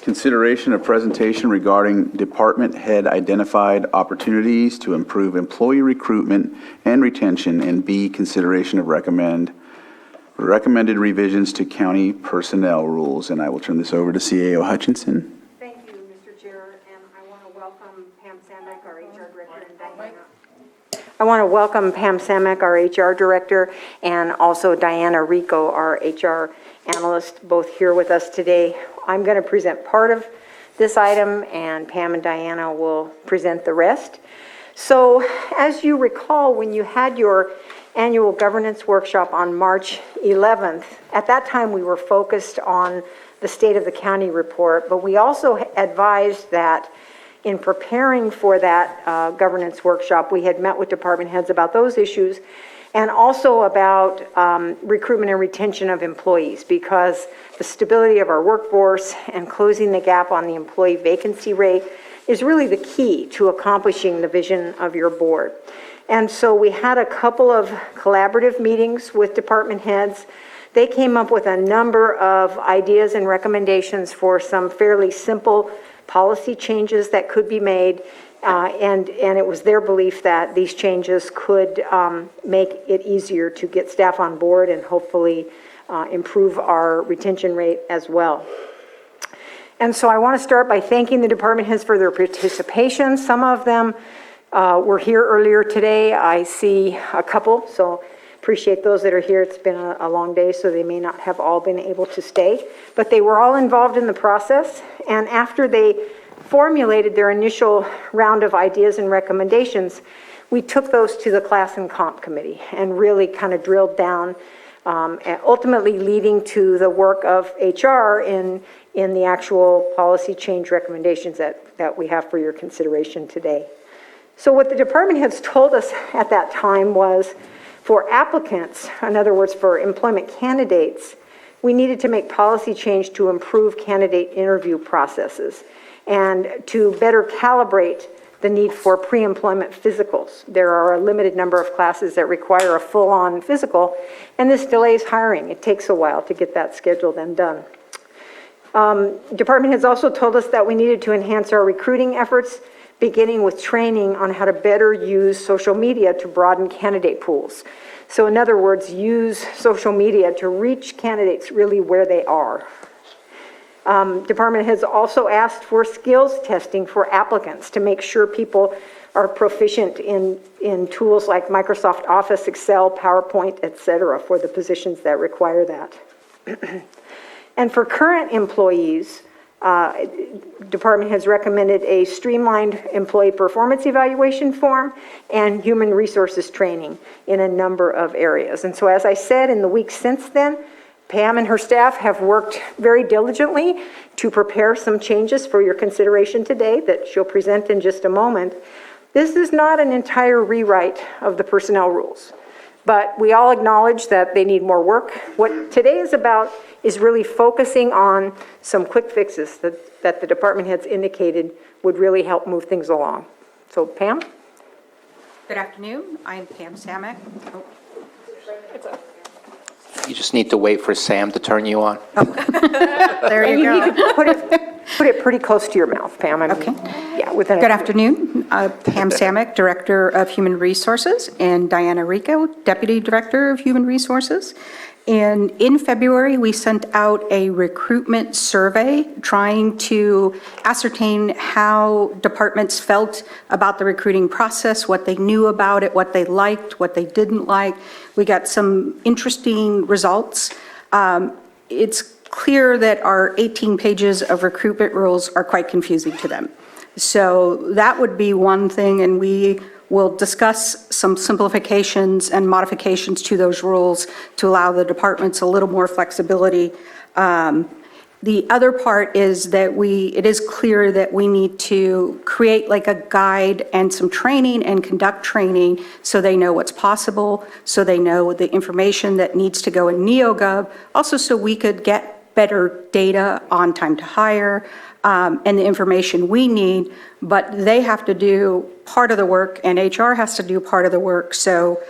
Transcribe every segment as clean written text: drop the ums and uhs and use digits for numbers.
Consideration of presentation regarding department head identified opportunities to improve employee recruitment and retention, and B, consideration of recommended revisions to county personnel rules. And I will turn this over to CAO Hutchinson. Thank you, Mr. Chair, and I want to welcome Pam Samek, our HR Director, and Diana. I want to welcome Pam Samek, our HR Director, and also Diana Rico, our HR Analyst, both here with us today. I'm going to present part of this item, and Pam and Diana will present the rest. So, as you recall, when you had your annual governance workshop on March 11th, at that time we were focused on the State of the County report, but we also advised that in preparing for that governance workshop, we had met with department heads about those issues and also about recruitment and retention of employees, because the stability of our workforce and closing the gap on the employee vacancy rate is really the key to accomplishing the vision of your board. And so we had a couple of collaborative meetings with department heads. They came up with a number of ideas and recommendations for some fairly simple policy changes that could be made, and it was their belief that these changes could make it easier to get staff on board and hopefully improve our retention rate as well. And so I want to start by thanking the department heads for their participation. Some of them were here earlier today. I see a couple, so appreciate those that are here. It's been a long day, so they may not have all been able to stay, but they were all involved in the process. And after they formulated their initial round of ideas and recommendations, we took those to the Class and Comp Committee and really kind of drilled down, and ultimately leading to the work of HR in the actual policy change recommendations that we have for your consideration today. So what the department heads told us at that time was, for applicants, in other words, for employment candidates, we needed to make policy change to improve candidate interview processes and to better calibrate the need for pre-employment physicals. There are a limited number of classes that require a full-on physical, and this delays hiring. It takes a while to get that scheduled and done. Department heads also told us that we needed to enhance our recruiting efforts, beginning with training on how to better use social media to broaden candidate pools. So in other words, use social media to reach candidates really where they are. Department heads also asked for skills testing for applicants to make sure people are proficient in tools like Microsoft Office, Excel, PowerPoint, etc., for the positions that require that. And for current employees, department has recommended a streamlined employee performance evaluation form and human resources training in a number of areas. And so, as I said, in the weeks since then, Pam and her staff have worked very diligently to prepare some changes for your consideration today that she'll present in just a moment. This is not an entire rewrite of the personnel rules, but we all acknowledge that they need more work. What today is about is really focusing on some quick fixes that the department heads indicated would really help move things along. So, Pam? Good afternoon. I'm Pam Samek. You just need to wait for Sam to turn you on. There And you you go. need to put it pretty close to your mouth, Pam. I mean, Okay. Yeah, within Good afternoon. Pam Samek, Director of Human Resources, and Diana Rico, Deputy Director of Human Resources. And in February, we sent out a recruitment survey trying to ascertain how departments felt about the recruiting process, what they knew about it, what they liked, what they didn't like. We got some interesting results. It's clear that our 18 pages of recruitment rules are quite confusing to them. So that would be one thing, and we will discuss some simplifications and modifications to those rules to allow the departments a little more flexibility. The other part is that it is clear that we need to create like a guide and some training and conduct training so they know what's possible, so they know the information that needs to go in NeoGov, also so we could get better data on time to hire, and the information we need, but they have to do part of the work and HR has to do part of the work. So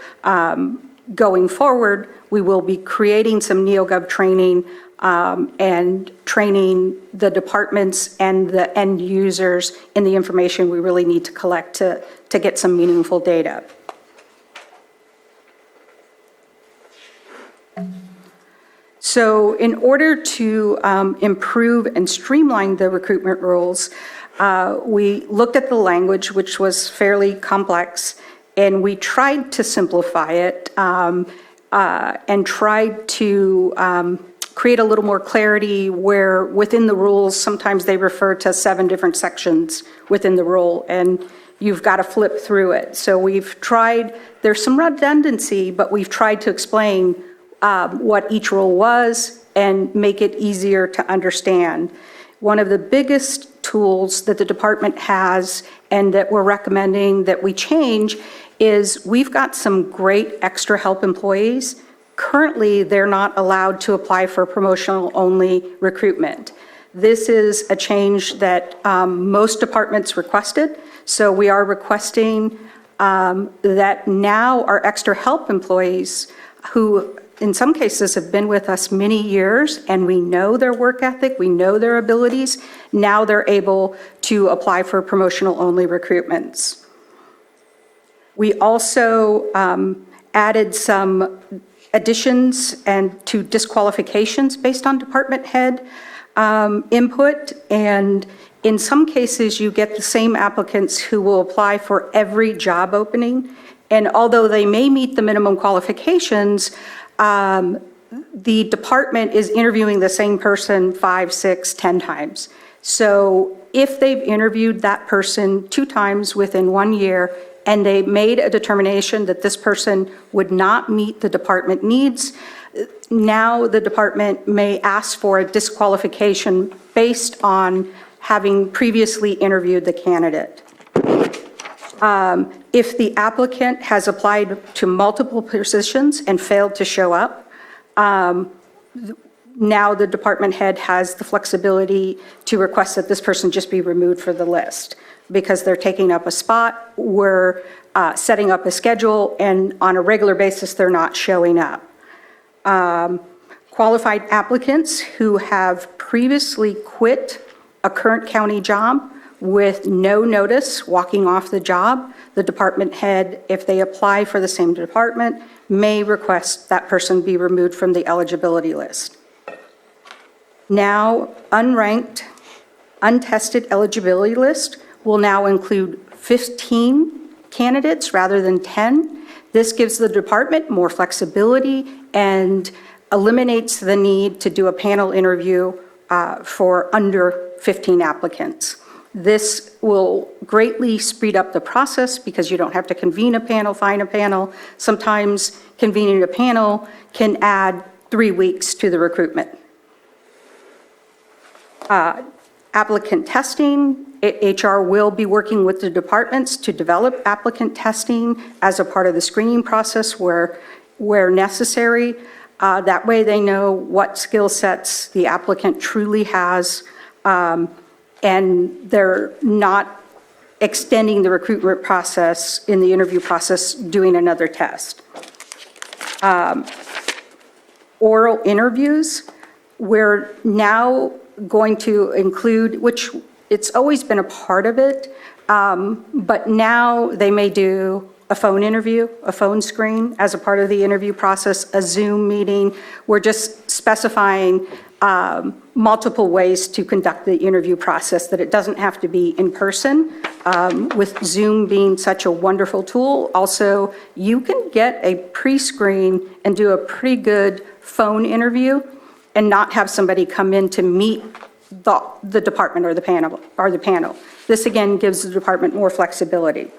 going forward, we will be creating some NeoGov training and training the departments and the end users in the information we really need to collect to get some meaningful data. So in order to improve and streamline the recruitment rules, we looked at the language, which was fairly complex, and we tried to simplify it and tried to create a little more clarity where within the rules, sometimes they refer to 7 different sections within the rule, and you've got to flip through it. So we've tried, there's some redundancy, but we've tried to explain what each rule was and make it easier to understand. One of the biggest tools that the department has and that we're recommending that we change is we've got some great extra help employees. Currently, they're not allowed to apply for promotional-only recruitment. This is a change that most departments requested, so we are requesting that now our extra help employees, who in some cases have been with us many years, and we know their work ethic, we know their abilities, now they're able to apply for promotional-only recruitments. We also added some additions and to disqualifications based on department head input, and in some cases you get the same applicants who will apply for every job opening, and although they may meet the minimum qualifications, the department is interviewing the same person 5, 6, 10 times. So if they've interviewed that person 2 times within 1 year and they made a determination that this person would not meet the department needs, now the department may ask for a disqualification based on having previously interviewed the candidate. If the applicant has applied to multiple positions and failed to show up, now the department head has the flexibility to request that this person just be removed from the list because they're taking up a spot, we're setting up a schedule, and on a regular basis they're not showing up. Qualified applicants who have previously quit a current county job with no notice, walking off the job, the department head, if they apply for the same department, may request that person be removed from the eligibility list. Now, unranked, untested eligibility list will now include 15 candidates rather than 10. This gives the department more flexibility and eliminates the need to do a panel interview for under 15 applicants. This will greatly speed up the process because you don't have to convene a panel, find a panel. Sometimes convening a panel can add 3 weeks to the recruitment. Applicant testing, HR will be working with the departments to develop applicant testing as a part of the screening process where necessary. That way they know what skill sets the applicant truly has, and they're not extending the recruitment process in the interview process doing another test. Oral interviews, we're now going to include, which it's always been a part of it, but now they may do a phone interview, a phone screen as a part of the interview process, a Zoom meeting. We're just specifying multiple ways to conduct the interview process, that it doesn't have to be in person. With Zoom being such a wonderful tool, also you can get a pre-screen and do a pretty good phone interview and not have somebody come in to meet the department or the panel. This again gives the department more flexibility.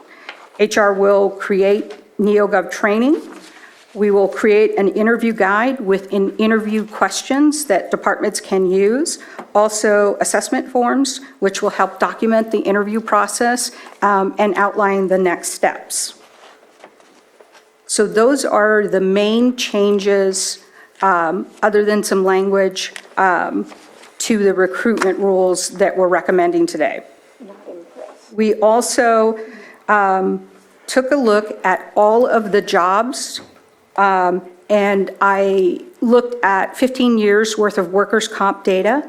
HR will create NeoGov training. We will create an interview guide with interview questions that departments can use. Also assessment forms, which will help document the interview process and outline the next steps. So those are the main changes, other than some language, to the recruitment rules that we're recommending today. We also took a look at all of the jobs, and I looked at 15 years' worth of workers' comp data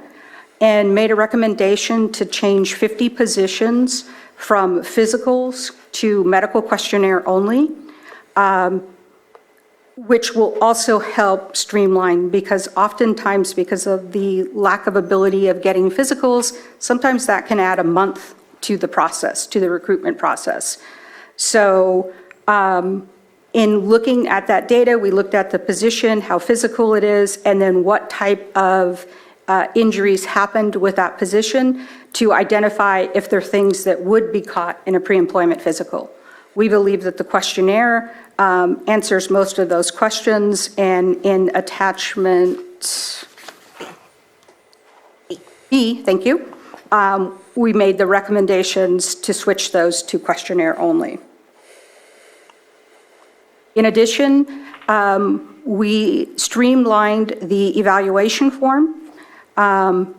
and made a recommendation to change 50 positions from physicals to medical questionnaire only, which will also help streamline, because oftentimes, because of the lack of ability of getting physicals, sometimes that can add a month to the process, to the recruitment process. So in looking at that data, we looked at the position, how physical it is, and then what type of injuries happened with that position to identify if there are things that would be caught in a pre-employment physical. We believe that the questionnaire answers most of those questions, and in attachment B, thank you, we made the recommendations to switch those to questionnaire only. In addition, we streamlined the evaluation form,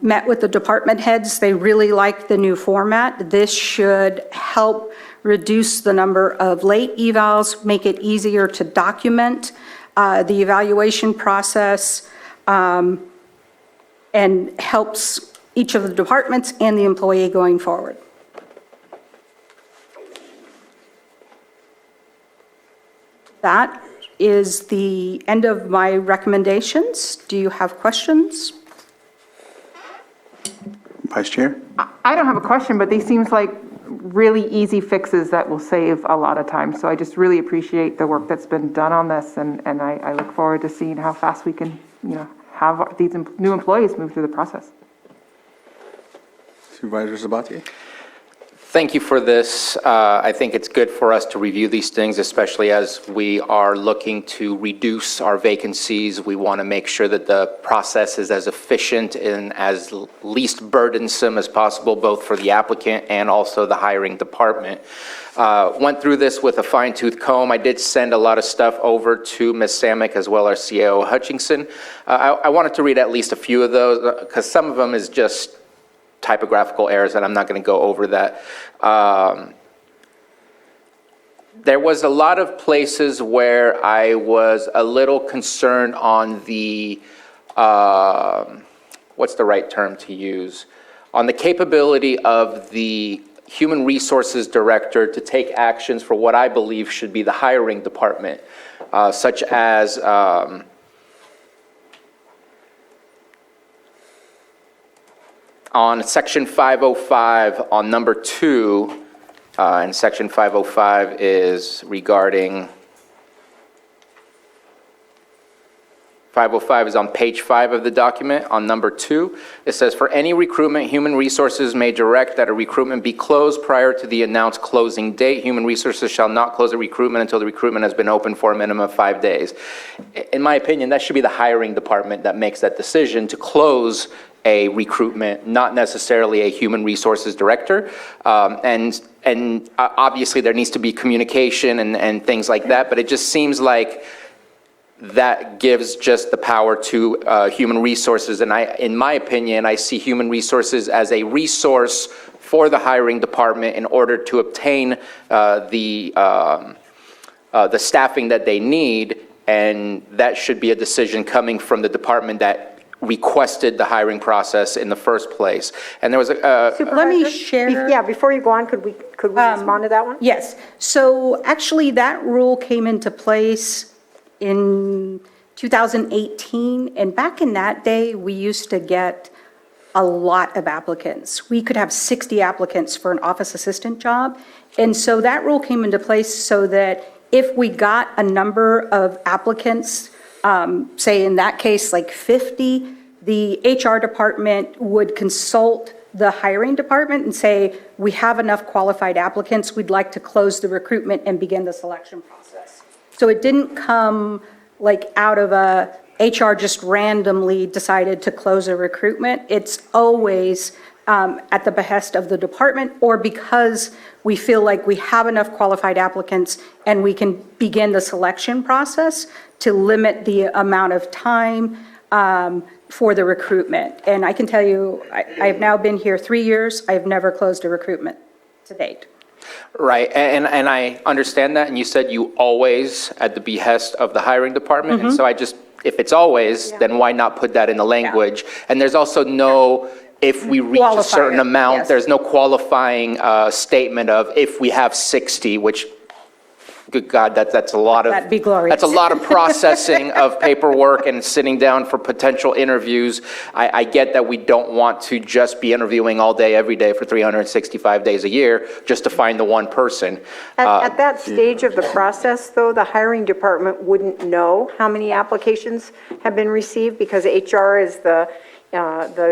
met with the department heads. They really liked the new format. This should help reduce the number of late evals, make it easier to document the evaluation process, and helps each of the departments and the employee going forward. That is the end of my recommendations. Do you have questions? Vice Chair? I don't have a question, but these seems like really easy fixes that will save a lot of time. So I just really appreciate the work that's been done on this, and I look forward to seeing how fast we can, have these new employees move through the process. Supervisor Sabatier? Thank you for this. I think it's good for us to review these things, especially as we are looking to reduce our vacancies. We want to make sure that the process is as efficient and as least burdensome as possible, both for the applicant and also the hiring department. Went through this with a fine-tooth comb. I did send a lot of stuff over to Ms. Samick as well as CAO Hutchinson. I wanted to read at least a few of those because some of them is just typographical errors, and I'm not going to go over that. There was a lot of places where I was a little concerned on the, what's the right term to use? On the capability of the Human Resources Director to take actions for what I believe should be the hiring department, such as on Section 505, on number 2, and Section 505 is regarding, 505 is on page 5 of the document, on number 2. It says, for any recruitment, Human Resources may direct that a recruitment be closed prior to the announced closing date. Human Resources shall not close a recruitment until the recruitment has been open for a minimum of 5 days. In my opinion, that should be the hiring department that makes that decision to close a recruitment, not necessarily a Human Resources Director. And obviously there needs to be communication and things like that, but it just seems like that gives just the power to Human Resources. And in my opinion, I see Human Resources as a resource for the hiring department in order to obtain the staffing that they need, and that should be a decision coming from the department that requested the hiring process in the first place. And there was Let me share. Yeah, before you go on, could we respond to that one? Yes. So actually, that rule came into place in 2018. And back in that day, we used to get a lot of applicants. We could have 60 applicants for an office assistant job. And so that rule came into place so that if we got a number of applicants, say in that case, like 50, the HR department would consult the hiring department and say, we have enough qualified applicants, we'd like to close the recruitment and begin the selection process. So it didn't come like out of HR just randomly decided to close a recruitment. It's always at the behest of the department, or because we feel like we have enough qualified applicants and we can begin the selection process to limit the amount of time for the recruitment. And I can tell you, I've now been here 3 years, I've never closed a recruitment to date. Right, and I understand that, and you said you always at the behest of the hiring department, and so I just if it's always, then why not put that in the language? And there's also no, if we reach a certain Qualifier, amount, yes. there's no qualifying statement of if we have 60, which, good God, that's a lot of. That'd be glorious. That's a lot of processing of paperwork and sitting down for potential interviews. I get that we don't want to just be interviewing all day, every day for 365 days a year, just to find the one person. At that stage of the process, though, the hiring department wouldn't know how many applications have been received because HR is the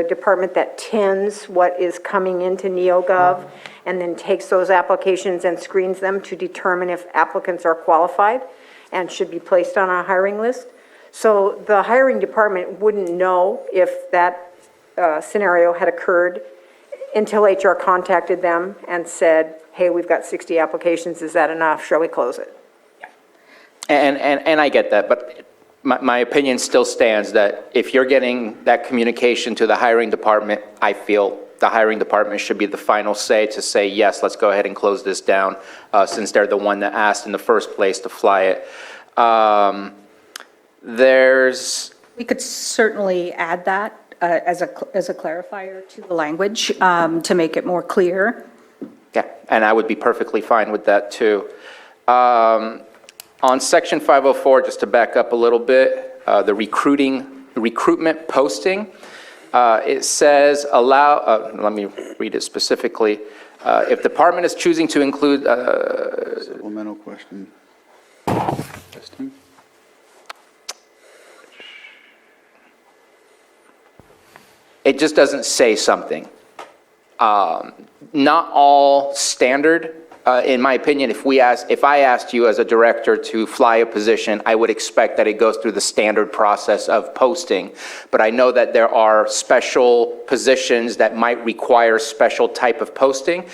department that tends what is coming into NeoGov and then takes those applications and screens them to determine if applicants are qualified and should be placed on a hiring list. So the hiring department wouldn't know if that scenario had occurred until HR contacted them and said, hey, we've got 60 applications, is that enough? Shall we close it? And I get that, but my opinion still stands that if you're getting that communication to the hiring department, I feel the hiring department should be the final say to say, yes, let's go ahead and close this down, since they're the one that asked in the first place to fly it. We could certainly add that as a clarifier to the language to make it more clear. Yeah, and I would be perfectly fine with that, too. On Section 504, just to back up a little bit, the recruitment posting, it says let me read it specifically. If department is choosing to include... Supplemental question. Testing. It just doesn't say something. Not all standard, in my opinion, if I asked you as a director to fly a position, I would expect that it goes through the standard process of posting. But I know that there are special positions that might require special type of posting.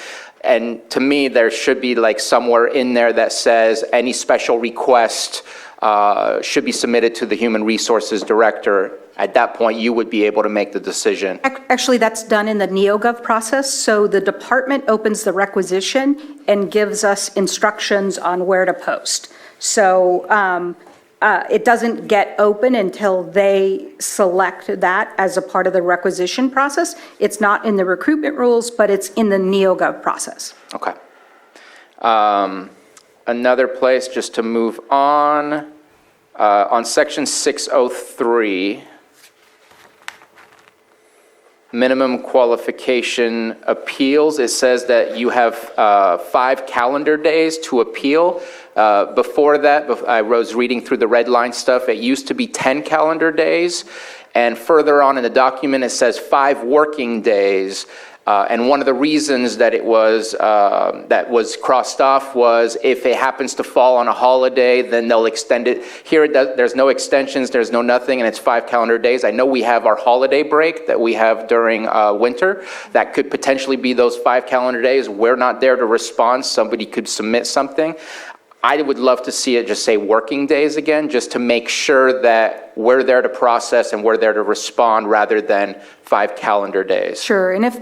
And to me, there should be like somewhere in there that says any special request should be submitted to the Human Resources Director. At that point, you would be able to make the decision. Actually, that's done in the NeoGov process, so the department opens the requisition and gives us instructions on where to post. So it doesn't get open until they select that as a part of the requisition process. It's not in the recruitment rules, but it's in the NeoGov process. Okay. Another place, just to move on Section 603, minimum qualification appeals, it says that you have 5 calendar days to appeal. Before that, I was reading through the red line stuff, it used to be 10 calendar days. And further on in the document, it says 5 working days. And one of the reasons that it was that was crossed off was if it happens to fall on a holiday, then they'll extend it. Here, there's no extensions, there's no nothing, and it's 5 calendar days. I know we have our holiday break that we have during winter. That could potentially be those 5 calendar days. We're not there to respond. Somebody could submit something. I would love to see it just say working days again, just to make sure that we're there to process and we're there to respond rather than 5 calendar days. Sure, and if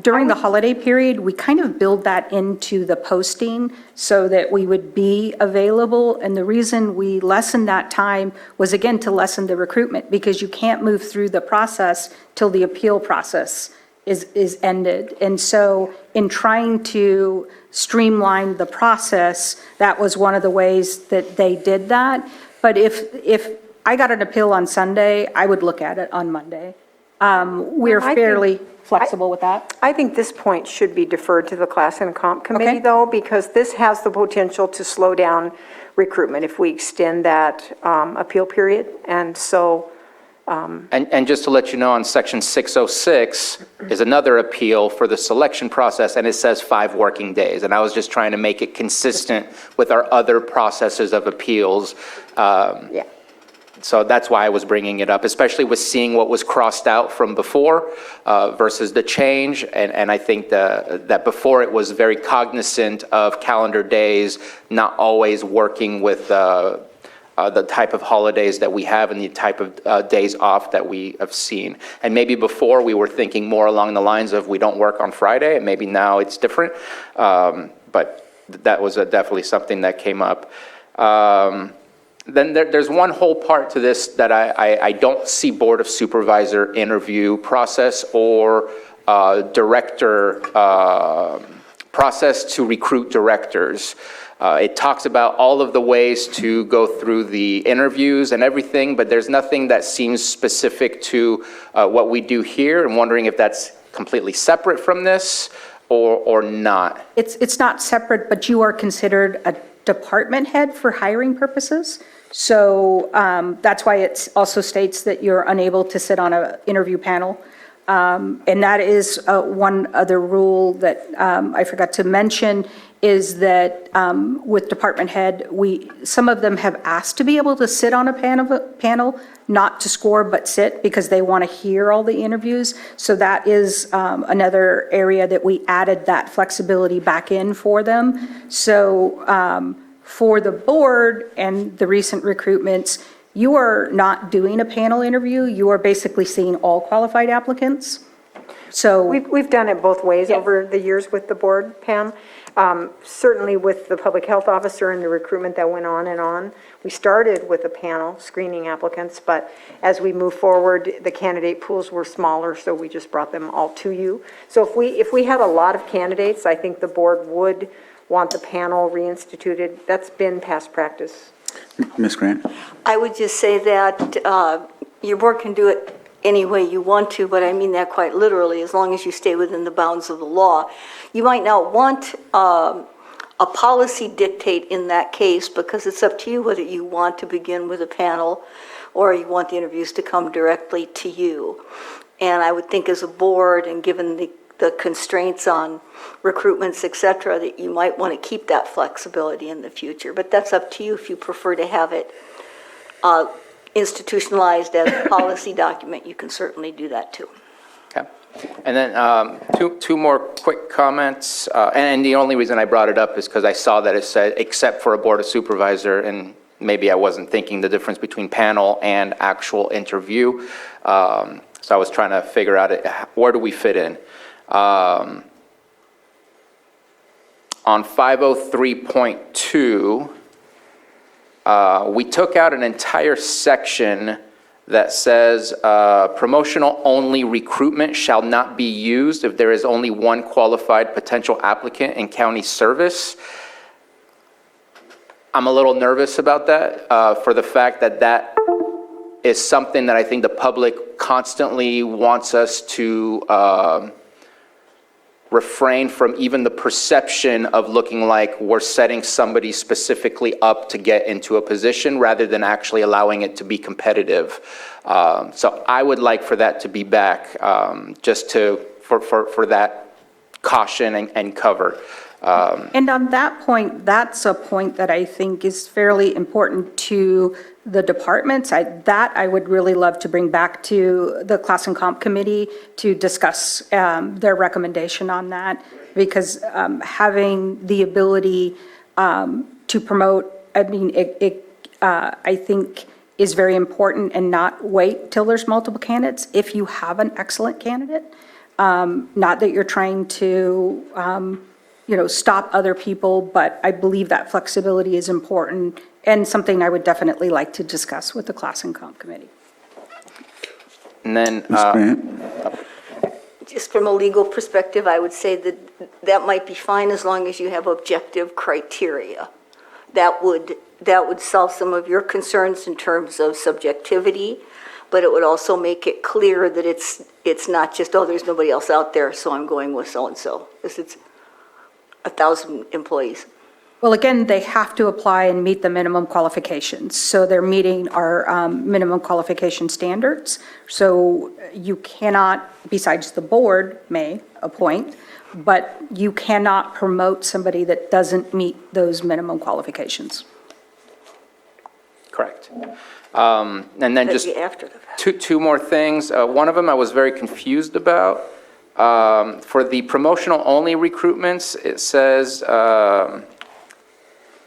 during the holiday period, we kind of build that into the posting so that we would be available. And the reason we lessened that time was, again, to lessen the recruitment, because you can't move through the process till the appeal process is ended. And so in trying to streamline the process, that was one of the ways that they did that. But if I got an appeal on Sunday, I would look at it on Monday. We're I think- fairly flexible with that. I think this point should be deferred to the Class and Comp Committee, Okay. though, because this has the potential to slow down recruitment if we extend that appeal period. And so, And just to let you know, on Section 606 is another appeal for the selection process, and it says 5 working days. And I was just trying to make it consistent with our other processes of appeals. yeah. So that's why I was bringing it up, especially with seeing what was crossed out from before versus the change. And I think that before it was very cognizant of calendar days, not always working with the type of holidays that we have and the type of days off that we have seen. And maybe before we were thinking more along the lines of we don't work on Friday, and maybe now it's different. But that was definitely something that came up. Then there's one whole part to this that I don't see Board of Supervisor interview process or director process to recruit directors. It talks about all of the ways to go through the interviews and everything, but there's nothing that seems specific to what we do here. I'm wondering if that's completely separate from this or not. It's not separate, but you are considered a department head for hiring purposes. So that's why it also states that you're unable to sit on an interview panel. And that is one other rule that I forgot to mention is that with department head, some of them have asked to be able to sit on a panel, not to score, but sit because they want to hear all the interviews. So that is another area that we added that flexibility back in for them. So for the board and the recent recruitments, you are not doing a panel interview. You are basically seeing all qualified applicants. So We've done it both ways Yeah. over the years with the board, Pam. Certainly with the public health officer and the recruitment that went on and on. We started with a panel screening applicants, but as we move forward, the candidate pools were smaller, so we just brought them all to you. So if we had a lot of candidates, I think the board would want the panel reinstituted. That's been past practice. Ms. Grant? I would just say that your board can do it any way you want to, but I mean that quite literally, as long as you stay within the bounds of the law. You might not want a policy dictate in that case, because it's up to you whether you want to begin with a panel or you want the interviews to come directly to you. And I would think as a board, and given the constraints on recruitments, et cetera, that you might want to keep that flexibility in the future. But that's up to you if you prefer to have it institutionalized as a policy document. You can certainly do that too. Okay. And then two more quick comments. And the only reason I brought it up is because I saw that it said, except for a Board of Supervisor, and maybe I wasn't thinking the difference between panel and actual interview. So I was trying to figure out where do we fit in. On 503.2, we took out an entire section that says promotional-only recruitment shall not be used if there is only one qualified potential applicant in county service. I'm a little nervous about that for the fact that that is something that I think the public constantly wants us to refrain from, even the perception of looking like we're setting somebody specifically up to get into a position rather than actually allowing it to be competitive. So I would like for that to be back, just for that caution and cover. And on that point, that's a point that I think is fairly important to the departments. I would really love to bring back to the Class and Comp Committee to discuss their recommendation on that, because having the ability to promote, I mean, I think is very important, and not wait till there's multiple candidates. If you have an excellent candidate, not that you're trying to stop other people, but I believe that flexibility is important and something I would definitely like to discuss with the Class and Comp Committee. And then, Ms. Grant? Just from a legal perspective, I would say that that might be fine as long as you have objective criteria. That would solve some of your concerns in terms of subjectivity, but it would also make it clear that it's not just, oh, there's nobody else out there, so I'm going with so-and-so. Because it's 1,000 employees. Well, again, they have to apply and meet the minimum qualifications. So they're meeting our minimum qualification standards. So you cannot, besides the board may appoint, but you cannot promote somebody that doesn't meet those minimum qualifications. correct. And then just After the fact. two more things. One of them I was very confused about. For the promotional-only recruitments, it says,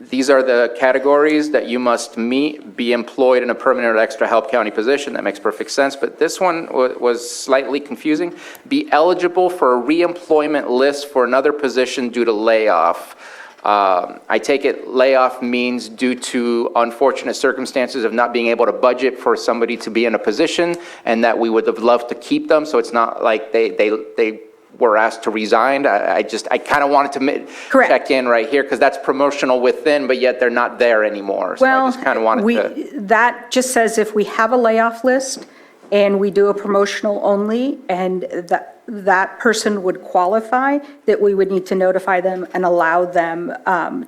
these are the categories that you must meet, be employed in a permanent or extra help county position. That makes perfect sense, but this one was slightly confusing. Be eligible for a reemployment list for another position due to layoff. I take it layoff means due to unfortunate circumstances of not being able to budget for somebody to be in a position, and that we would have loved to keep them, so it's not like they were asked to resign. I kind of wanted to Correct. check in right here, because that's promotional within, but yet they're not there anymore. So I Well, just kind of wanted to. that just says if we have a layoff list and we do a promotional only, and that person would qualify, that we would need to notify them and allow them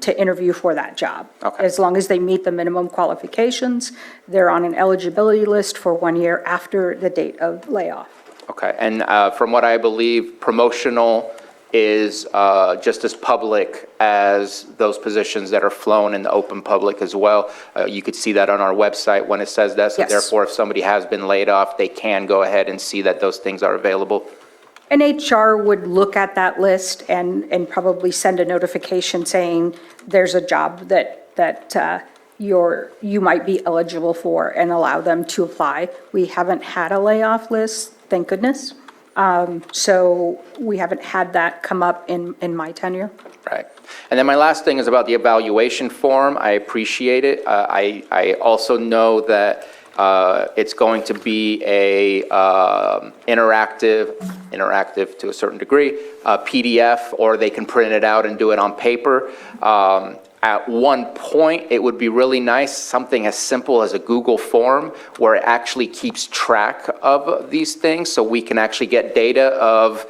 to interview for that job. Okay. As long as they meet the minimum qualifications, they're on an eligibility list for 1 year after the date of layoff. Okay, and from what I believe, promotional is just as public as those positions that are flown in the open public as well. You could see that on our website when it says that. So Yes. therefore, if somebody has been laid off, they can go ahead and see that those things are available. And HR would look at that list and probably send a notification saying there's a job that you might be eligible for, and allow them to apply. We haven't had a layoff list, thank goodness. So we haven't had that come up in my tenure. Right. And then my last thing is about the evaluation form. I appreciate it. I also know that it's going to be a interactive to a certain degree, PDF, or they can print it out and do it on paper. At one point, it would be really nice, something as simple as a Google form where it actually keeps track of these things, so we can actually get data of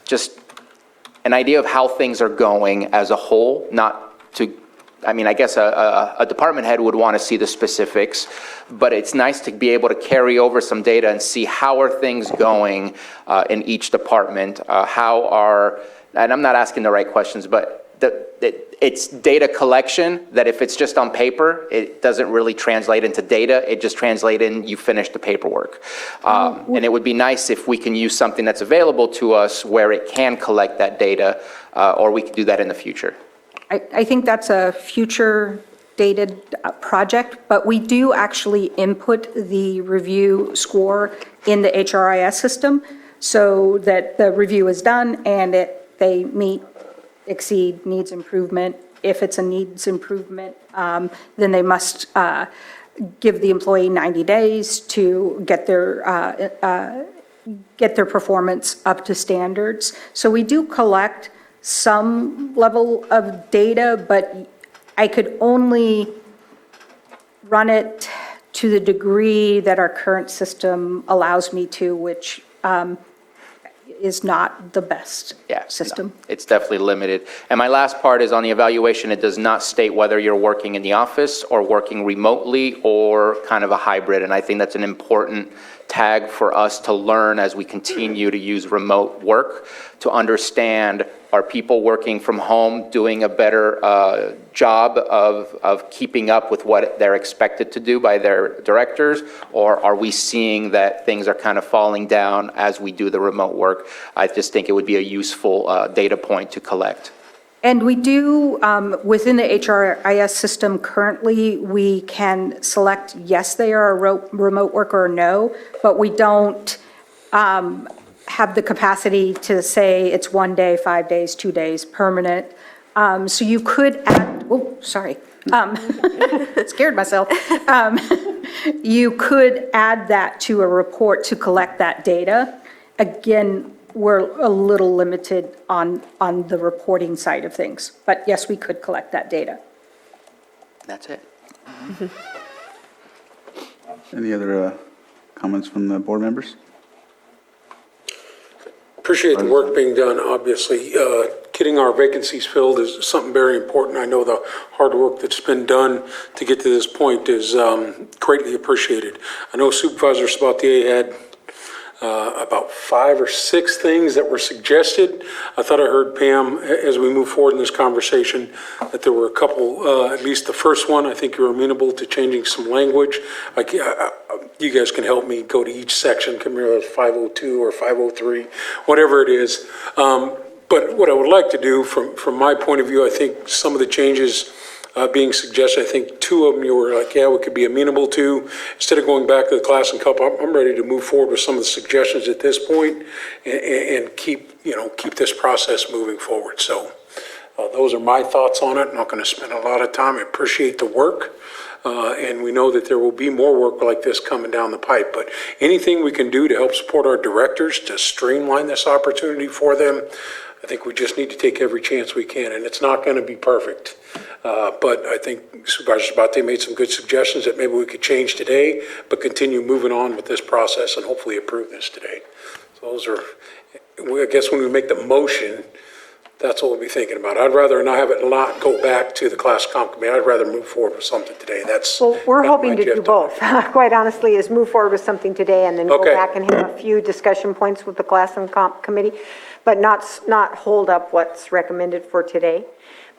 just an idea of how things are going as a whole, not to, I mean, I guess a department head would want to see the specifics, but it's nice to be able to carry over some data and see how are things going in each department, and I'm not asking the right questions, but it's data collection that if it's just on paper, it doesn't really translate into data. It just translates in, you finish the paperwork. And it would be nice if we can use something that's available to us where it can collect that data, or we could do that in the future. I think that's a future dated project, but we do actually input the review score in the HRIS system so that the review is done and they meet, exceed, needs improvement. If it's a needs improvement, then they must give the employee 90 days to get their performance up to standards. So we do collect some level of data, but I could only run it to the degree that our current system allows me to, which is not the best system. No, it's definitely limited. And my last part is on the evaluation. It does not state whether you're working in the office or working remotely or kind of a hybrid. And I think that's an important tag for us to learn as we continue to use remote work, to understand, are people working from home doing a better job of keeping up with what they're expected to do by their directors, or are we seeing that things are kind of falling down as we do the remote work? I just think it would be a useful data point to collect. And we do, within the HRIS system currently, we can select, yes, they are a remote worker or no, but we don't have the capacity to say it's 1 day, 5 days, 2 days, permanent. So you could add, oh, sorry, scared myself. You could add that to a report to collect that data. Again, we're a little limited on the reporting side of things, but yes, we could collect that data. That's it. Any other comments from the board members? Appreciate the work being done, obviously. Getting our vacancies filled is something very important. I know the hard work that's been done to get to this point is greatly appreciated. I know Supervisor Sabatier had about 5 or 6 things that were suggested. I thought I heard Pam, as we move forward in this conversation, that there were a couple, at least the first one, I think you were amenable to changing some language. You guys can help me go to each section, come here as 502 or 503, whatever it is. But what I would like to do, from my point of view, I think some of the changes being suggested, I think 2 of them you were like, yeah, we could be amenable to. Instead of going back to the class and cup, I'm ready to move forward with some of the suggestions at this point and keep this process moving forward. So Those are my thoughts on it. I'm not going to spend a lot of time. I appreciate the work. And we know that there will be more work like this coming down the pipe. But anything we can do to help support our directors to streamline this opportunity for them, I think we just need to take every chance we can. And it's not going to be perfect. But I think Supervisor Sabate made some good suggestions that maybe we could change today, but continue moving on with this process and hopefully approve this today. So those are, I guess when we make the motion, that's what we'll be thinking about. I'd rather not have it not go back to the class comp committee. I'd rather move forward with something today. That's. Well, we're that's hoping my to do gift on both, it. quite honestly, is move forward with something today and then go Okay. back and have a few discussion points with the class and comp committee, but not hold up what's recommended for today.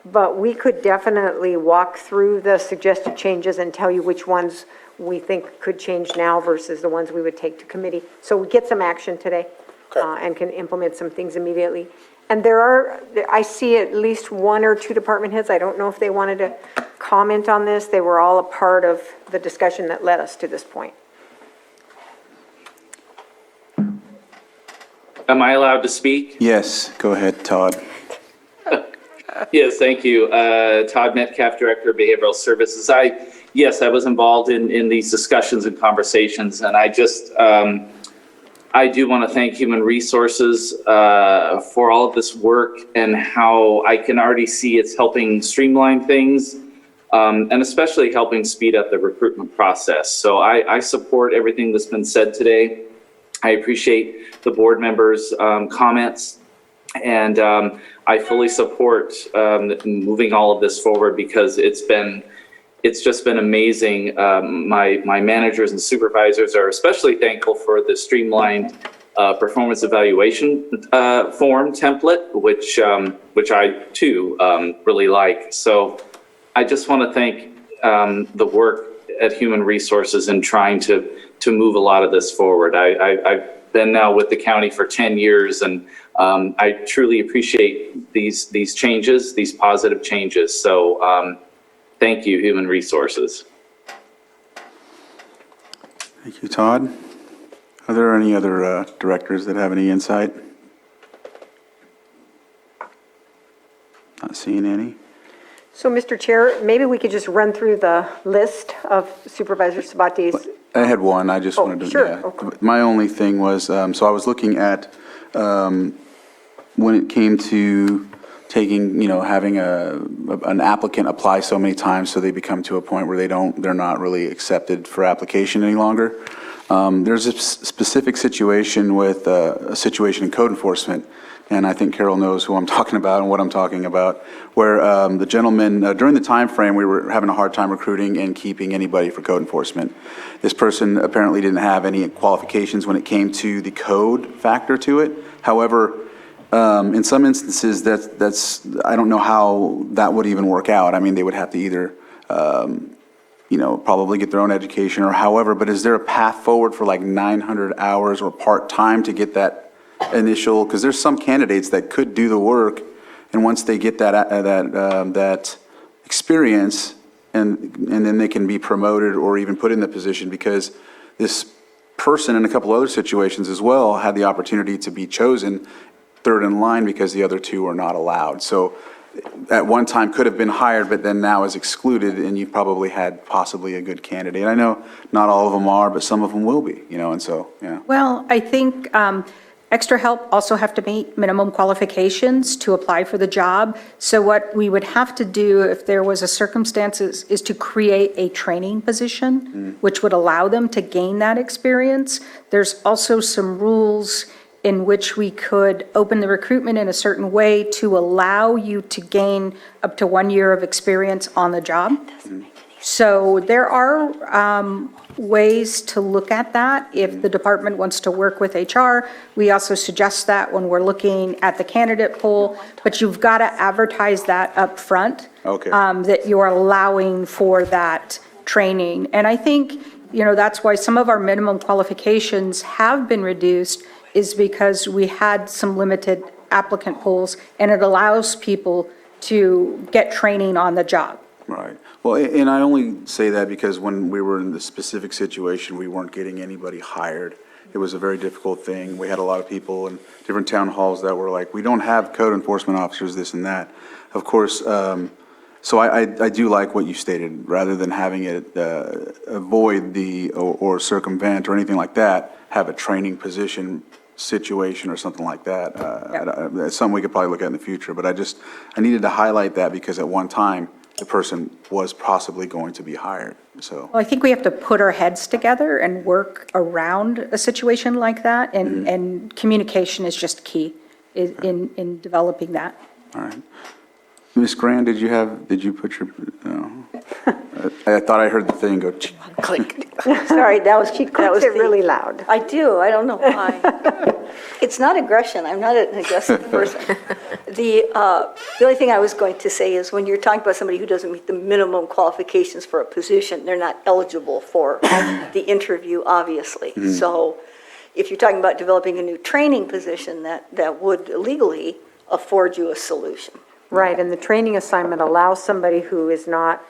But we could definitely walk through the suggested changes and tell you which ones we think could change now versus the ones we would take to committee. So we get some action today and can implement some things immediately. And I see at least one or two department heads, I don't know if they wanted to comment on this. They were all a part of the discussion that led us to this point. Am I allowed to speak? Yes, go ahead, Todd. Yes, thank you. Todd Metcalf, Director of Behavioral Services. I was involved in these discussions and conversations, and I do want to thank Human Resources for all of this work and how I can already see it's helping streamline things and especially helping speed up the recruitment process. So I support everything that's been said today. I appreciate the board members' comments, and I fully support moving all of this forward because it's just been amazing. My managers and supervisors are especially thankful for the streamlined performance evaluation form template, which I too really like. So I just want to thank the work at Human Resources in trying to move a lot of this forward. I've been now with the county for 10 years, and I truly appreciate these changes, these positive changes. So thank you, Human Resources. Thank you, Todd. Are there any other directors that have any insight? Not seeing any. So, Mr. Chair, maybe we could just run through the list of Supervisor Sabate's. I had one, I just wanted to. sure. yeah. Okay. My only thing was, so I was looking at, when it came to taking, having an applicant apply so many times so they become to a point where they're not really accepted for application any longer. There's a specific situation with a situation in code enforcement, and I think Carol knows who I'm talking about and what I'm talking about, where the gentleman, during the time frame, we were having a hard time recruiting and keeping anybody for code enforcement. This person apparently didn't have any qualifications when it came to the code factor to it. However, in some instances, that's I don't know how that would even work out. I mean, they would have to either, probably get their own education or however, but is there a path forward for like 900 hours or part-time to get that initial, because there's some candidates that could do the work, and once they get that experience, and then they can be promoted or even put in the position, because this person in a couple other situations as well had the opportunity to be chosen third in line because the other two are not allowed. So at one time could have been hired, but then now is excluded, and you probably had possibly a good candidate. I know not all of them are, but some of them will be, and so, yeah. Well, I think extra help also have to meet minimum qualifications to apply for the job. So what we would have to do if there was a circumstances is to create a training position, which would allow them to gain that experience. There's also some rules in which we could open the recruitment in a certain way to allow you to gain up to 1 year of experience on the job. So there are ways to look at that if the department wants to work with HR. We also suggest that when we're looking at the candidate pool, but you've got to advertise that up front. Okay. That you're allowing for that training. And I think, that's why some of our minimum qualifications have been reduced, is because we had some limited applicant pools, and it allows people to get training on the job. Right. Well, and I only say that because when we were in the specific situation, we weren't getting anybody hired. It was a very difficult thing. We had a lot of people in different town halls that were like, we don't have code enforcement officers, this and that. Of course, so I do like what you stated, rather than having it avoid or circumvent or anything like that, have a training position situation or something like that. That's something we could probably look at in the future, but I needed to highlight that because at one time, the person was possibly going to be hired, so. Well, I think we have to put our heads together and work around a situation like that, and communication is just key in developing that. All right. Ms. Grand, did you put your, no. I thought I heard the thing go click. Sorry, that was, She clicks it really loud. I do, I don't know why. It's not aggression, I'm not an aggressive person. The only thing I was going to say is when you're talking about somebody who doesn't meet the minimum qualifications for a position, they're not eligible for the interview, obviously. So if you're talking about developing a new training position, that would legally afford you a solution. Right, and the training assignment allows somebody who is not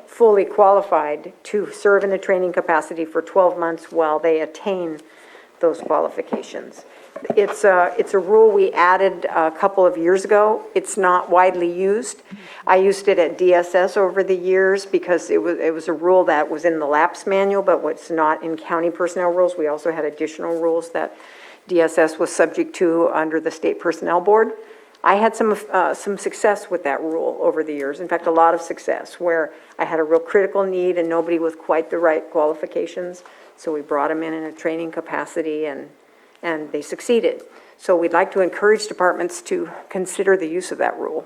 fully qualified to serve in the training capacity for 12 months while they attain those qualifications. It's a rule we added a couple of years ago. It's not widely used. I used it at DSS over the years because it was a rule that was in the lapse manual, but what's not in county personnel rules. We also had additional rules that DSS was subject to under the State Personnel Board. I had some success with that rule over the years. In fact, a lot of success where I had a real critical need and nobody with quite the right qualifications. So we brought them in a training capacity and they succeeded. So we'd like to encourage departments to consider the use of that rule.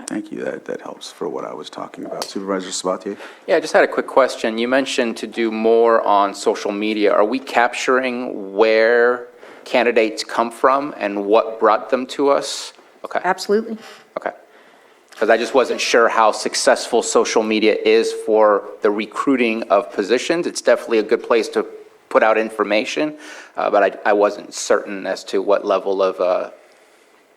Thank you, that helps for what I was talking about. Supervisor Sabatier? Yeah, I just had a quick question. You mentioned to do more on social media. Are we capturing where candidates come from and what brought them to us? Okay. Absolutely. Okay. Because I just wasn't sure how successful social media is for the recruiting of positions. It's definitely a good place to put out information, but I wasn't certain as to what level of...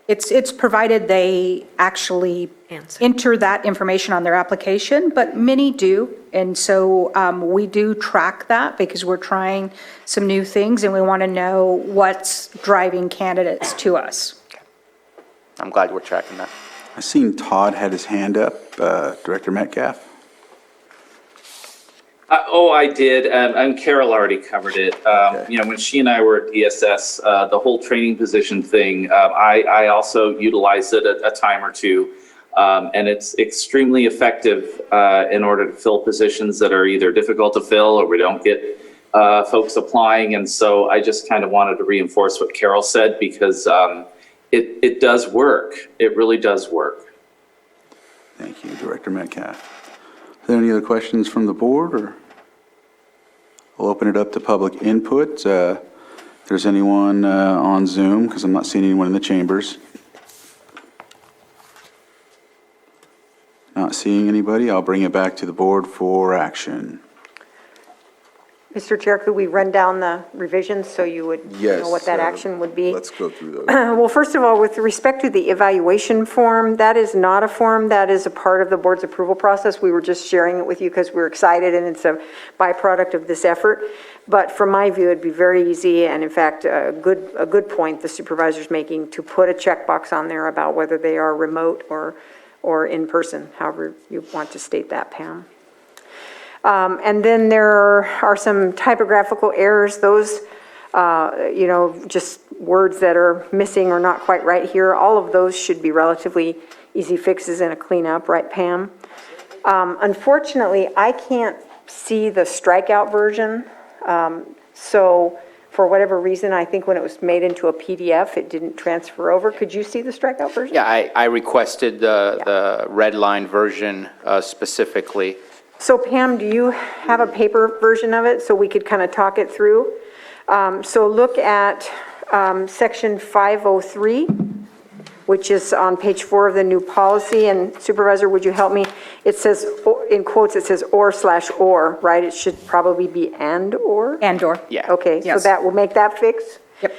It's provided they actually enter that information on their application, but many do. And so we do track that because we're trying some new things and we want to know what's driving candidates to us. I'm glad we're tracking that. I seen Todd had his hand up, Director Metcalf. I did, and Carol already covered it. Okay. When she and I were at DSS, the whole training position thing, I also utilized it a time or two. And it's extremely effective in order to fill positions that are either difficult to fill or we don't get folks applying. And so I just kind of wanted to reinforce what Carol said because it does work. It really does work. Thank you, Director Metcalf. Are there any other questions from the board, or we'll open it up to public input? If there's anyone on Zoom, because I'm not seeing anyone in the chambers. Not seeing anybody, I'll bring it back to the board for action. Mr. Chair, could we run down the revisions so you would know what that action would be? Let's go through those. Well, first of all, with respect to the evaluation form, that is not a form that is a part of the board's approval process. We were just sharing it with you because we're excited and it's a byproduct of this effort. But from my view, it'd be very easy and in fact, a good point the supervisor's making to put a checkbox on there about whether they are remote or in person, however you want to state that, Pam. And then there are some typographical errors. Those, just words that are missing or not quite right here. All of those should be relatively easy fixes and a cleanup, right, Pam? Unfortunately, I can't see the strikeout version. So for whatever reason, I think when it was made into a PDF, it didn't transfer over. Could you see the strikeout version? Yeah, I requested the red line version specifically. So Pam, do you have a paper version of it so we could kind of talk it through? So look at section 503, which is on page 4 of the new policy. And Supervisor, would you help me? It says, in quotes, it says or/or, right? It should probably be and/or? And/or. Yeah. Okay, so Yes. that will make that fix? Yep.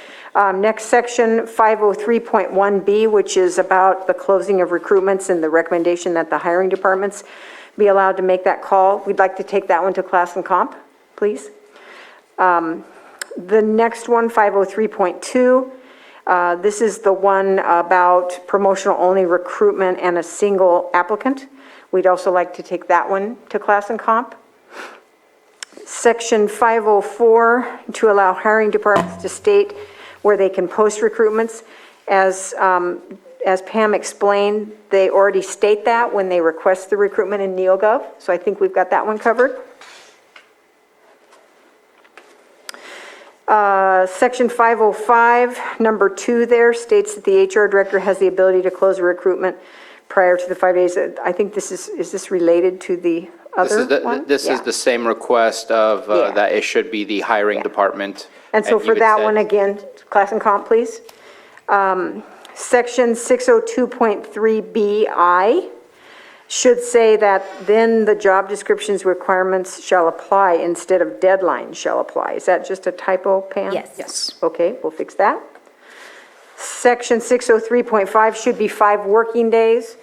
Next section, 503.1B, which is about the closing of recruitments and the recommendation that the hiring departments be allowed to make that call. We'd like to take that one to class and comp, please. The next one, 503.2, this is the one about promotional-only recruitment and a single applicant. We'd also like to take that one to class and comp. Section 504, to allow hiring departments to state where they can post recruitments. As Pam explained, they already state that when they request the recruitment in NeoGov, so I think we've got that one covered. Section 505, number 2 there, states that the HR director has the ability to close a recruitment prior to the 5 days. I think this is this related to the other one? This is Yeah. the same request of, Yeah. that it should be the hiring department. And so you for had that said- one, again, class and comp, please. Section 602.3BI should say that then the job description's requirements shall apply instead of deadline shall apply. Is that just a typo, Pam? Yes. Yes. Okay, we'll fix that. Section 603.5 should be 5 working days.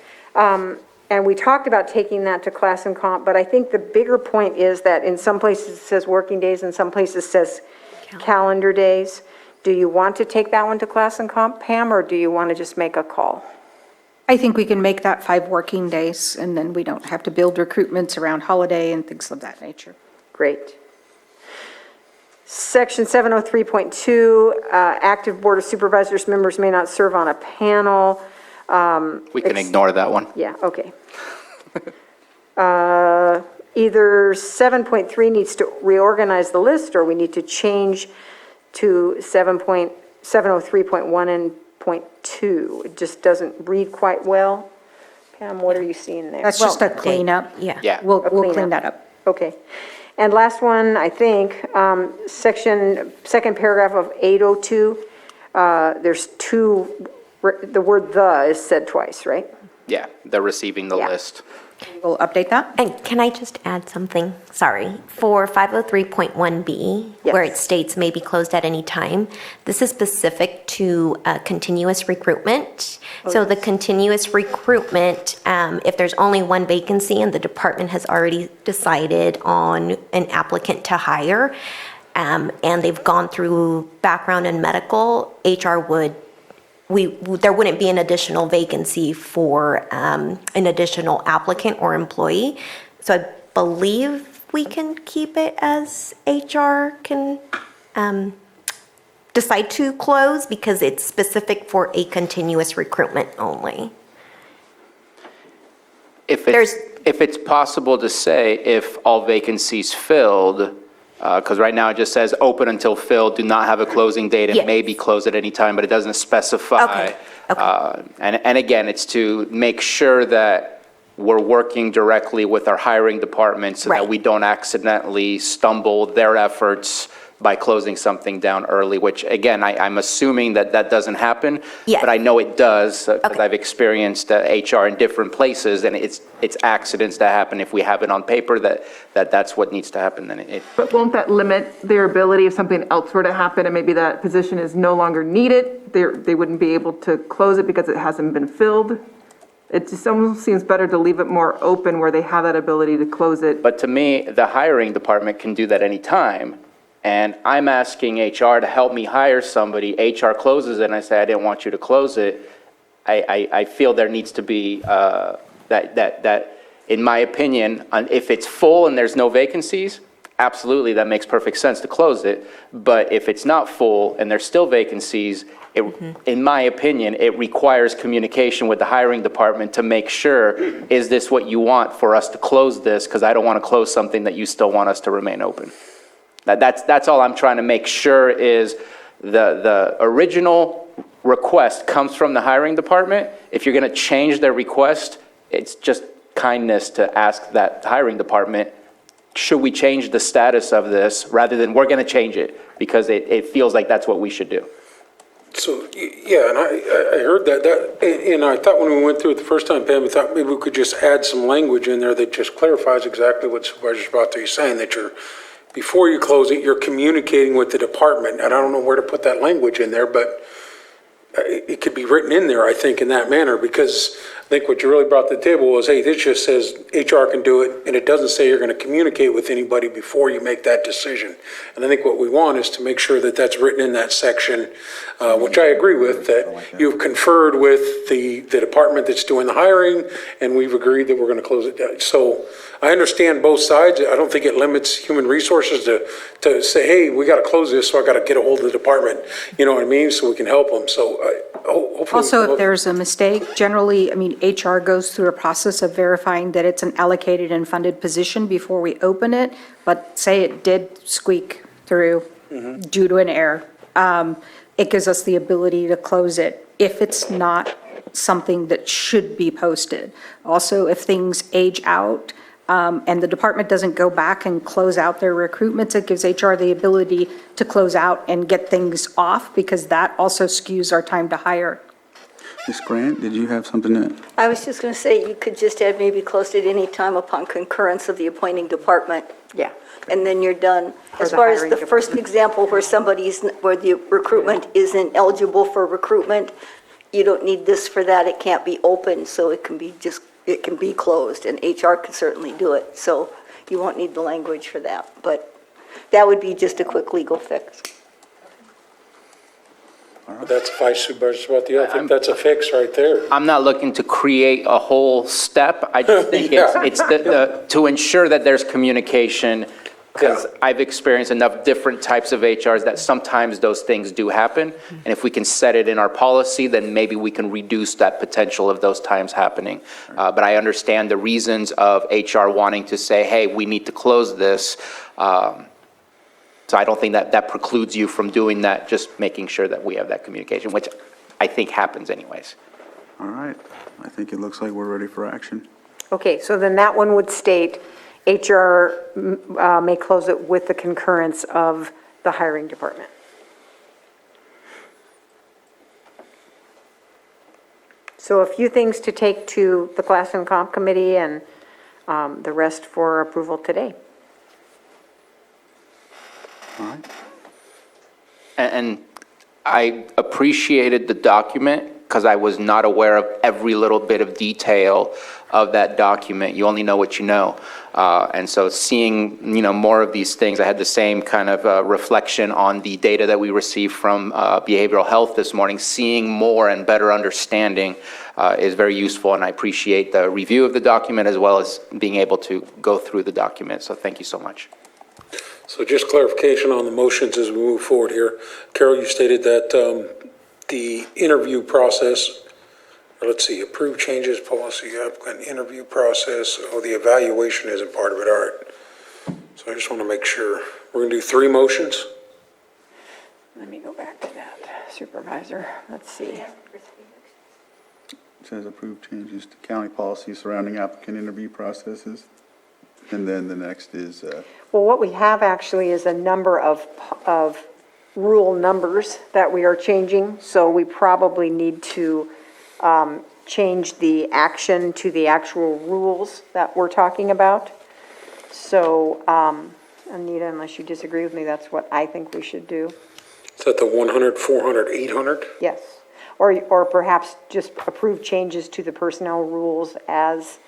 And we talked about taking that to class and comp, but I think the bigger point is that in some places it says working days, in some places it says calendar days. Do you want to take that one to class and comp, Pam, or do you want to just make a call? I think we can make that 5 working days, and then we don't have to build recruitments around holiday and things of that nature. Great. Section 703.2, active Board of Supervisors members may not serve on a panel. We can ignore that one. Yeah, okay. Either 7.3 needs to reorganize the list, or we need to change to 703.1 and .2. It just doesn't read quite well. Pam, what are you seeing there? That's just a cleanup. Yeah. Yeah. We'll cleanup. clean that up. Okay. And last one, I think, second paragraph of 802, there's the word "the" is said twice, right? Yeah, they're receiving the Yeah. list. We'll update that. And can I just add something? Sorry. For 503.1B, where it Yes. states may be closed at any time, this is specific to continuous recruitment. So the continuous recruitment, if there's only one vacancy and the department has already decided on an applicant to hire, and they've gone through background and medical, HR would there wouldn't be an additional vacancy for an additional applicant or employee. So I believe we can keep it as HR can decide to close because it's specific for a continuous recruitment only. If it's possible to say if all vacancies filled, because right now it just says open until filled, do not have a closing date, and Yes. may be closed at any time, but it doesn't specify. Okay, okay. And again, it's to make sure that we're working directly with our hiring department so that Right. we don't accidentally stumble their efforts by closing something down early, which again, I'm assuming that that doesn't happen. Yes. But I know it does, because Okay. I've experienced HR in different places, and it's accidents that happen. If we have it on paper that's what needs to happen, then it, But won't that limit their ability if something else were to happen and maybe that position is no longer needed? They wouldn't be able to close it because it hasn't been filled? It just almost seems better to leave it more open where they have that ability to close it. but to me, the hiring department can do that anytime. And I'm asking HR to help me hire somebody, HR closes it, and I say, I didn't want you to close it. I feel there needs to be, that, in my opinion, if it's full and there's no vacancies, absolutely, that makes perfect sense to close it. But if it's not full and there's still vacancies, in my opinion, it requires communication with the hiring department to make sure, is this what you want for us to close this? Because I don't want to close something that you still want us to remain open. That's all I'm trying to make sure is the original request comes from the hiring department. If you're going to change their request, it's just kindness to ask that hiring department, should we change the status of this rather than we're going to change it, because it feels like that's what we should do. So, yeah, and I heard that, and I thought when we went through it the first time, Pam, I thought maybe we could just add some language in there that just clarifies exactly what Supervisor Sabato is saying, that before you close it, you're communicating with the department, and I don't know where to put that language in there, but it could be written in there, I think, in that manner, because I think what you really brought to the table was, hey, this just says HR can do it, and it doesn't say you're going to communicate with anybody before you make that decision. And I think what we want is to make sure that that's written in that section, which I agree with, that you've conferred with the department that's doing the hiring, and we've agreed that we're going to close it down. So I understand both sides. I don't think it limits human resources to say, hey, we got to close this, so I got to get a hold of the department, you know what I mean, so we can help them. So hopefully. Also, if there's a mistake, generally, I mean, HR goes through a process of verifying that it's an allocated and funded position before we open it, but say it did squeak through due to an error, it gives us the ability to close it if it's not something that should be posted. Also, if things age out, and the department doesn't go back and close out their recruitments, it gives HR the ability to close out and get things off, because that also skews our time to hire. Ms. Grant, did you have something to? I was just going to say, you could just add maybe closed at any time upon concurrence of the appointing department, Yeah. and then you're done. Or As the far as hiring the first department. example where the recruitment isn't eligible for recruitment, you don't need this for that. It can't be open, so it can be closed, and HR can certainly do it. So you won't need the language for that, but that would be just a quick legal fix. That's Vice Supervisor about the other. I think that's a fix right there. I'm not looking to create a whole step. I just think it's to ensure that there's communication, because I've experienced enough different types of HRs that sometimes those things do happen. And if we can set it in our policy, then maybe we can reduce that potential of those times happening. But I understand the reasons of HR wanting to say, hey, we need to close this. So I don't think that precludes you from doing that, just making sure that we have that communication, which I think happens anyways. All right. I think it looks like we're ready for action. Okay, so then that one would state HR may close it with the concurrence of the hiring department. So a few things to take to the Class and Comp Committee, and the rest for approval today. All right. And I appreciated the document because I was not aware of every little bit of detail of that document. You only know what you know. And so seeing, more of these things, I had the same kind of reflection on the data that we received from behavioral health this morning. Seeing more and better understanding is very useful, and I appreciate the review of the document as well as being able to go through the document. So thank you so much. So just clarification on the motions as we move forward here. Carol, you stated that the interview process, or let's see, approved changes, policy, applicant interview process, the evaluation isn't part of it, all right. So I just want to make sure. We're going to do 3 motions? Let me go back to that, Supervisor. Let's see. It says approved changes to county policies surrounding applicant interview processes. And then the next is, Well, what we have actually is a number of rule numbers that we are changing, so we probably need to change the action to the actual rules that we're talking about. So, Anita, unless you disagree with me, that's what I think we should do. Is that the 100, 400, 800? Yes. Or perhaps just approve changes to the personnel rules as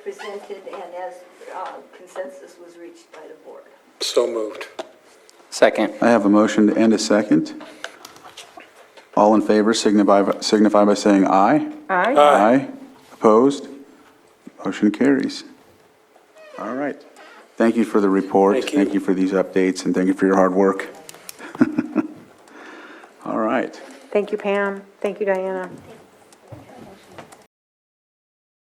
presented and as consensus was reached by the board. So moved. Second. I have a motion and a second. All in favor signify by saying aye. Aye. Aye. Opposed? Motion carries. All right. Thank you for the report. Thank you. Thank you for these updates, and thank you for your hard work. All right. Thank you, Pam. Thank you, Diana.